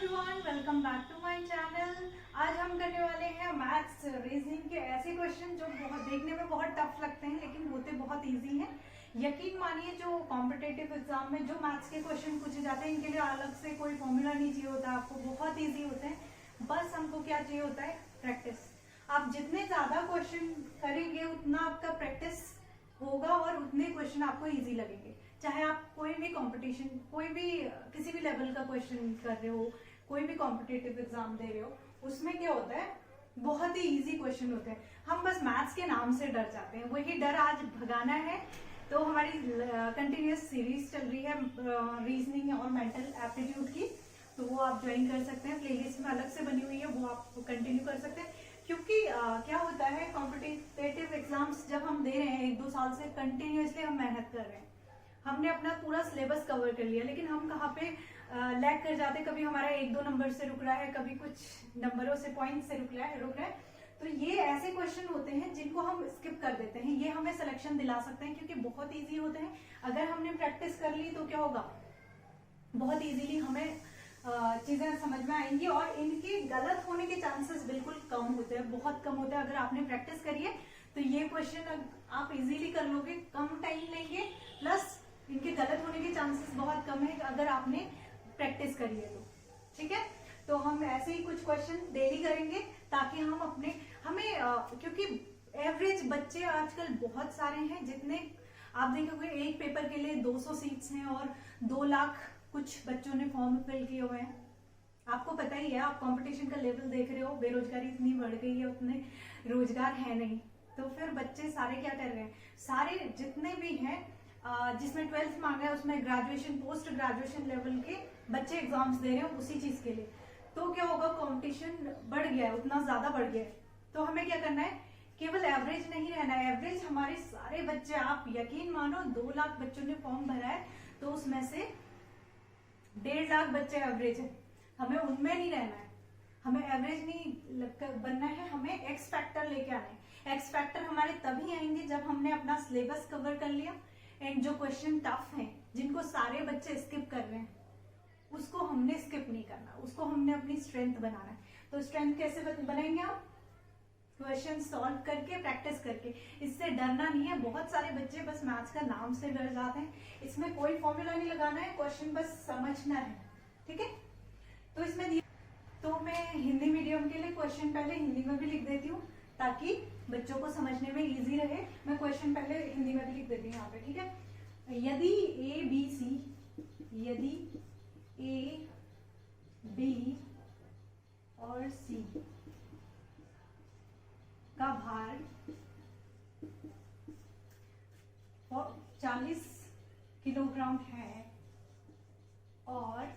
Everyone, welcome back to my channel. आज हम करने वाले हैं मैथ्स रीजनिंग के ऐसे क्वेश्चन जो बहुत देखने में बहुत टफ लगते हैं लेकिन होते बहुत इजी हैं। यकीन मानिए जो कॉम्पिटेटिव एग्जाम में जो मैथ्स के क्वेश्चन पूछे जाते हैं इनके लिए अलग से कोई फॉर्मूला नहीं चाहिए होता, आपको बहुत ईजी होते हैं। बस हमको क्या चाहिए होता है? प्रैक्टिस। आप जितने ज्यादा क्वेश्चन करेंगे उतना आपका प्रैक्टिस होगा और उतने क्वेश्चन आपको इजी लगेंगे। चाहे आप कोई भी कंपटीशन, कोई भी किसी भी लेवल का क्वेश्चन कर रहे हो, कोई भी कॉम्पिटेटिव एग्जाम दे रहे हो, उसमें क्या होता है बहुत ही इजी क्वेश्चन होते हैं। हम बस मैथ्स के नाम से डर जाते हैं, वही डर आज भगाना है। तो हमारी कंटिन्यूअस सीरीज चल रही है रीजनिंग और मेंटल एप्टीट्यूड की, तो वो आप ज्वाइन कर सकते हैं। प्लेलिस्ट में अलग से बनी हुई है, वो आप कंटिन्यू कर सकते हैं। क्योंकि क्या होता है कॉम्पिटेटिव एग्जाम्स जब हम दे रहे हैं 1-2 साल से कंटिन्यूअसली हम मेहनत कर रहे हैं, हमने अपना पूरा सिलेबस कवर कर लिया, लेकिन हम कहाँ पे लैग कर जाते हैं। कभी हमारा 1-2 नंबर से रुक रहा है, कभी कुछ नंबरों से, पॉइंट से रुक रहा है। तो ये ऐसे क्वेश्चन होते हैं जिनको हम स्किप कर देते हैं। ये हमें सिलेक्शन दिला सकते हैं क्योंकि बहुत इजी होते हैं। अगर हमने प्रैक्टिस कर ली तो क्या होगा, बहुत इजीली हमें चीजें समझ में आएंगी और इनके गलत होने के चांसेस बिल्कुल कम होते हैं, बहुत कम होते हैं। अगर आपने प्रैक्टिस करी है तो ये क्वेश्चन आप इजीली कर लोगे, कम टाइम लेंगे, प्लस इनके गलत होने के चांसेस बहुत कम है अगर आपने प्रैक्टिस करी है तो। ठीक है, तो हम ऐसे ही कुछ क्वेश्चन डेली करेंगे ताकि हम क्योंकि एवरेज बच्चे आजकल बहुत सारे हैं, जितने आप देखोगे एक पेपर के लिए 200 सीट्स हैं और 2 लाख कुछ बच्चों ने फॉर्म फिल किए हुए हैं। आपको पता ही है, आप कंपटीशन का लेवल देख रहे हो, बेरोजगारी इतनी बढ़ गई है, उतने रोजगार है नहीं। तो फिर बच्चे सारे क्या कर रहे हैं, सारे जितने भी हैं जिसमें 12th मांगा है उसमें ग्रेजुएशन, पोस्ट ग्रेजुएशन लेवल के बच्चे एग्जाम्स दे रहे हैं उसी चीज के लिए। तो क्या होगा, कंपटीशन बढ़ गया है, उतना ज्यादा बढ़ गया है। तो हमें क्या करना है, केवल एवरेज नहीं रहना है। एवरेज हमारे सारे बच्चे, आप यकीन मानो 2 लाख बच्चों ने फॉर्म भरा है तो उसमें से 1.5 लाख बच्चे एवरेज है। हमें उनमें नहीं रहना है, हमें एवरेज नहीं बनना है, हमें एक्स फैक्टर लेके आना है। एक्स फैक्टर हमारे तभी आएंगे जब हमने अपना सिलेबस कवर कर लिया एंड जो क्वेश्चन टफ हैं, जिनको सारे बच्चे स्किप कर रहे हैं, उसको हमने स्किप नहीं करना, उसको हमने अपनी स्ट्रेंथ बनाना है। तो स्ट्रेंथ कैसे बनाएंगे आप? क्वेश्चन सॉल्व करके, प्रैक्टिस करके। इससे डरना नहीं है। बहुत सारे बच्चे बस मैथ्स का नाम से डर जाते हैं, इसमें कोई फॉर्मूला नहीं लगाना है, क्वेश्चन बस समझना है। ठीक है, तो इसमें तो मैं हिंदी मीडियम के लिए क्वेश्चन पहले हिंदी में भी लिख देती हूँ ताकि बच्चों को समझने में इजी रहे। मैं क्वेश्चन पहले हिंदी में भी लिख देती हूँ यहाँ पे। ठीक है, यदि ए बी और सी का भार 40 किलोग्राम है और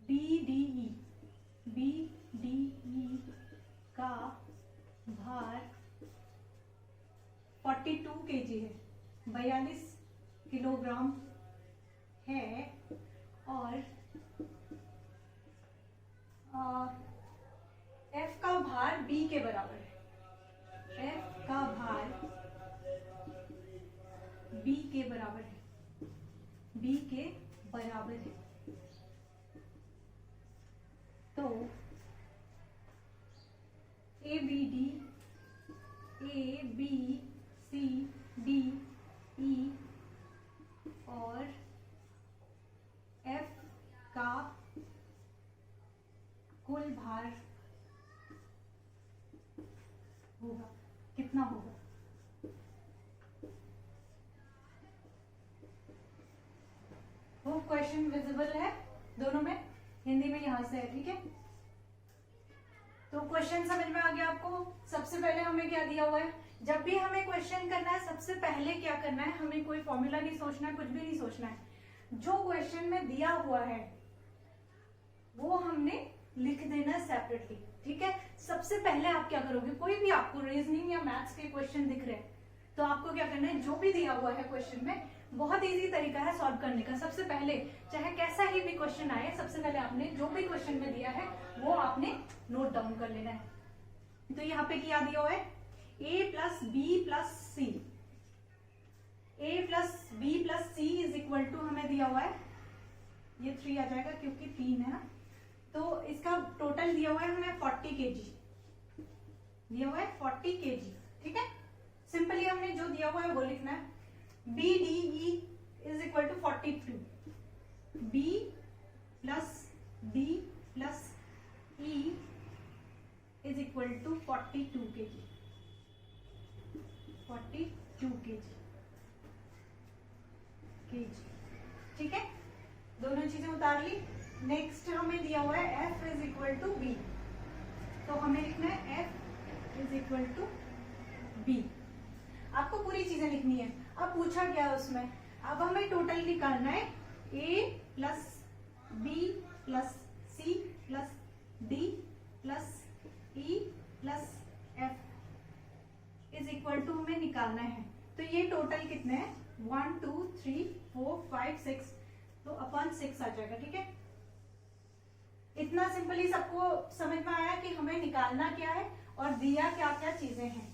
BDE का भार 42 kg है, 42 किलोग्राम है और F का भार B के बराबर है। F का भार B के बराबर है, B के बराबर है। तो A B C D E और F का कुल भार होगा, कितना होगा? वो क्वेश्चन विजिबल है दोनों में, हिंदी में यहां से है। ठीक है, तो क्वेश्चन समझ में आ गया आपको? सबसे पहले हमें क्या दिया हुआ है, जब भी हमें क्वेश्चन करना है सबसे पहले क्या करना है, हमें कोई फॉर्मूला नहीं सोचना है, कुछ भी नहीं सोचना है। जो क्वेश्चन में दिया हुआ है वो हमने लिख देना सेपरेटली। ठीक है, सबसे पहले आप क्या करोगे, कोई भी आपको रीजनिंग या मैथ्स के क्वेश्चन दिख रहे हैं तो आपको क्या करना है, जो भी दिया हुआ है क्वेश्चन में, बहुत इजी तरीका है सॉल्व करने का। सबसे पहले चाहे कैसा ही भी क्वेश्चन आए, सबसे पहले आपने जो भी क्वेश्चन में दिया है वो आपने नोट डाउन कर लेना है। तो यहाँ पे क्या दिया हुआ है, a plus B plus C, a plus B plus C is equal to हमें दिया हुआ है ये 3 आ जाएगा क्योंकि 3 है ना। तो इसका टोटल दिया हुआ है हमें 40 kg, दिया हुआ है 40 kg। ठीक है, सिंपली हमने जो दिया हुआ है वो लिखना है। BDE is equal to 42, B plus D plus E is equal to 42 kg, 42 kg। ठीक है, दोनों चीजें उतार ली। नेक्स्ट हमें दिया हुआ है F is equal to B, तो हमें लिखना है F is equal to B। आपको पूरी चीजें लिखनी है। अब पूछा क्या है उसमें, अब हमें टोटल निकालना है A plus B plus C plus D plus E plus F is equal to हमें निकालना है। तो ये टोटल कितने हैं, 1 2 3 4 5 6, तो अपॉन 6 आ जाएगा। ठीक है, इतना सिंपली सबको समझ में आया कि हमें निकालना क्या है और दिया क्या क्या चीजें हैं।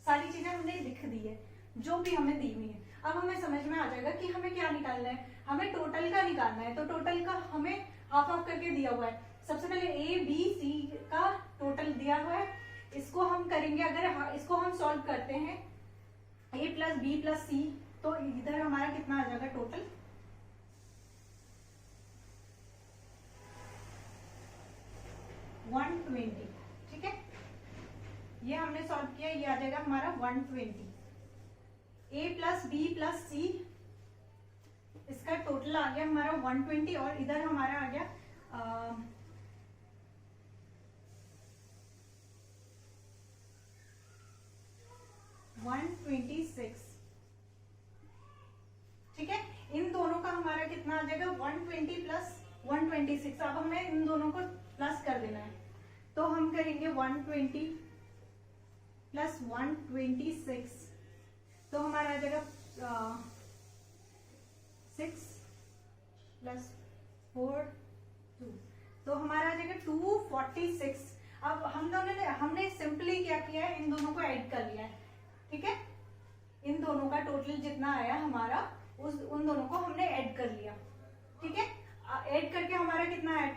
सारी चीजें हमने लिख दी है जो भी हमें दी हुई है। अब हमें समझ में आ जाएगा कि हमें क्या निकालना है, हमें टोटल का निकालना है। तो टोटल का हमें हाफ हाफ करके दिया हुआ है। सबसे पहले A B C का टोटल दिया हुआ है, इसको हम करेंगे। अगर इसको हम सॉल्व करते हैं A plus B plus C, तो इधर हमारा कितना आ जाएगा टोटल, 120। ठीक है, ये हमने सॉल्व किया, ये आ जाएगा हमारा 120। A plus B plus C, इसका टोटल आ गया हमारा 120 और इधर हमारा आ गया 126। ठीक है, इन दोनों का हमारा कितना आ जाएगा, 120 प्लस 126। अब हमें इन दोनों को प्लस कर देना है, तो हम करेंगे 120 प्लस 126, तो हमारा आ जाएगा 6 प्लस 4 2, तो हमारा आ जाएगा 246। अब हमने सिंपली क्या किया है, इन दोनों को ऐड कर लिया है। ठीक है, इन दोनों का टोटल जितना आया हमारा, उन दोनों को हमने ऐड कर लिया। ठीक है, ऐड करके हमारा कितना है,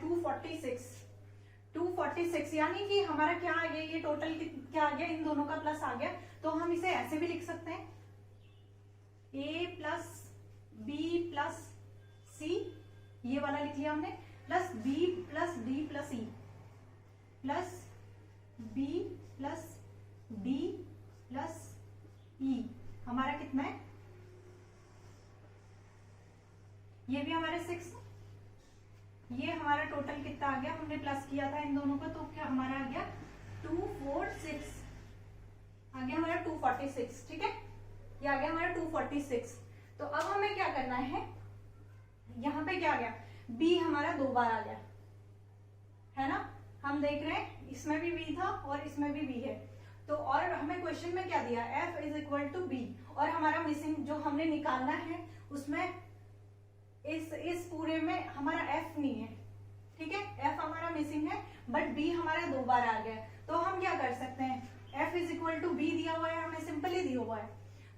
246, यानी कि हमारा क्या आ गया, ये टोटल क्या आ गया, इन दोनों का प्लस आ गया। तो हम इसे ऐसे भी लिख सकते हैं, A plus B plus C, ये वाला लिख लिया हमने, plus B plus D plus E plus B plus D plus E, हमारा कितना है, ये भी हमारे 6। ये हमारा टोटल कितना आ गया, हमने प्लस किया था इन दोनों को, तो क्या हमारा आ गया 246, आ गया हमारा 246। ठीक है, ये आ गया हमारा 246। तो अब हमें क्या करना है, यहाँ पे क्या आ गया, B हमारा 2 बार आ गया है ना, हम देख रहे हैं इसमें भी B था और इसमें भी B है। तो और हमें क्वेश्चन में क्या दिया, F is equal to B, और हमारा मिसिंग जो हमने निकालना है उसमें इस पूरे में हमारा F नहीं है। ठीक है, F हमारा मिसिंग है, बट B हमारा 2 बार आ गया। तो हम क्या कर सकते हैं, F is equal to B दिया हुआ है, हमें सिंपली दिया हुआ है,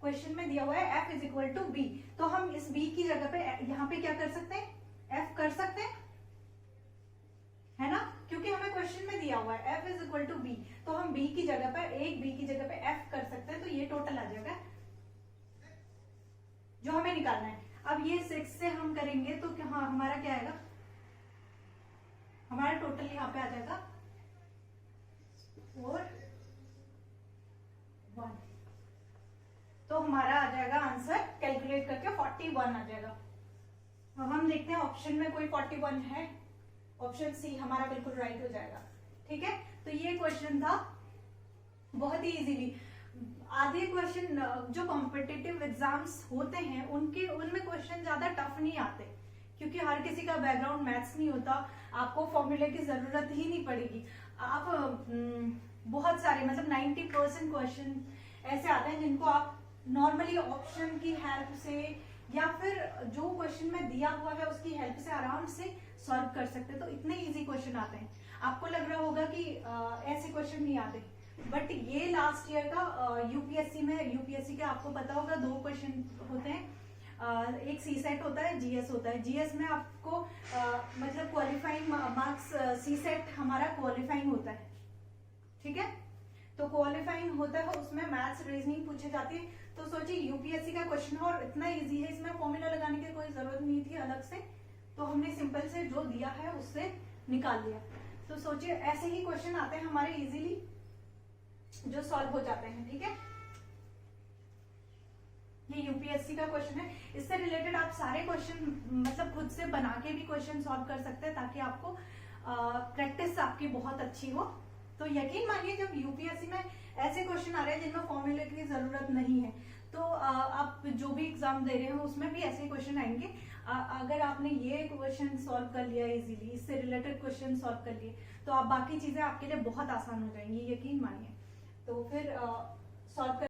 क्वेश्चन में दिया हुआ है F is equal to B, तो हम इस B की जगह पे यहाँ पे क्या कर सकते हैं, F कर सकते हैं, है ना, क्योंकि हमें क्वेश्चन में दिया हुआ है F is equal to B, तो हम B की जगह पर B की जगह पे F कर सकते हैं। तो ये टोटल आ जाएगा जो हमें निकालना है। अब ये 6 से हम करेंगे तो क्या, हाँ हमारा क्या आएगा, हमारा टोटल यहाँ पे आ जाएगा 4 1, तो हमारा आ जाएगा आंसर कैलकुलेट करके 41 आ जाएगा। अब हम देखते हैं ऑप्शन में कोई 41 है, ऑप्शन सी हमारा बिल्कुल राइट हो जाएगा। ठीक है, तो ये क्वेश्चन था बहुत ही इजीली। आधे क्वेश्चन जो कॉम्पिटिटिव एग्जाम्स होते हैं उनमें क्वेश्चन ज्यादा टफ नहीं आते, क्योंकि हर किसी का बैकग्राउंड मैथ्स नहीं होता, आपको फॉर्मूले की जरूरत ही नहीं पड़ेगी। आप बहुत सारे मतलब 90% क्वेश्चन ऐसे आते हैं जिनको आप नॉर्मली ऑप्शन की हेल्प से या फिर जो क्वेश्चन में दिया हुआ है उसकी हेल्प से आराम से सॉल्व कर सकते हैं। तो इतने इजी क्वेश्चन आते हैं। आपको लग रहा होगा कि ऐसे क्वेश्चन नहीं आते, बट ये लास्ट ईयर का यूपीएससी के आपको पता होगा 2 क्वेश्चन होते हैं, एक सी सेट होता है, जीएस होता है। जीएस में आपको मतलब क्वालिफाइंग मार्क्स, सी सेट हमारा क्वालिफाइंग होता है, ठीक है। तो क्वालिफाइंग होता है, उसमें मैथ्स रीजनिंग पूछी जाती है। तो सोचिए यूपीएससी का क्वेश्चन और इतना इजी है, इसमें फॉर्मूला लगाने की कोई जरूरत नहीं थी अलग से, तो हमने सिंपल से जो दिया है उससे निकाल लिया। तो सोचिए ऐसे ही क्वेश्चन आते हैं हमारे इजीली, जो सॉल्व हो जाते हैं, ठीक है। ये यूपीएससी का क्वेश्चन है। इससे रिलेटेड आप सारे क्वेश्चन मतलब खुद से बना के भी क्वेश्चन सॉल्व कर सकते हैं, ताकि आपको प्रैक्टिस आपकी बहुत अच्छी हो। तो यकीन मानिए जब यूपीएससी में ऐसे क्वेश्चन आ रहे हैं जिनमें फॉर्मूले की जरूरत नहीं है, तो आप जो भी एग्जाम दे रहे हो उसमें भी ऐसे क्वेश्चन आएंगे। अगर आपने ये क्वेश्चन सॉल्व कर लिया इजीली, इससे रिलेटेड क्वेश्चन सॉल्व कर लिए, तो आप बाकी चीजें आपके लिए बहुत आसान हो जाएंगी, यकीन मानिए। तो फिर सॉल्व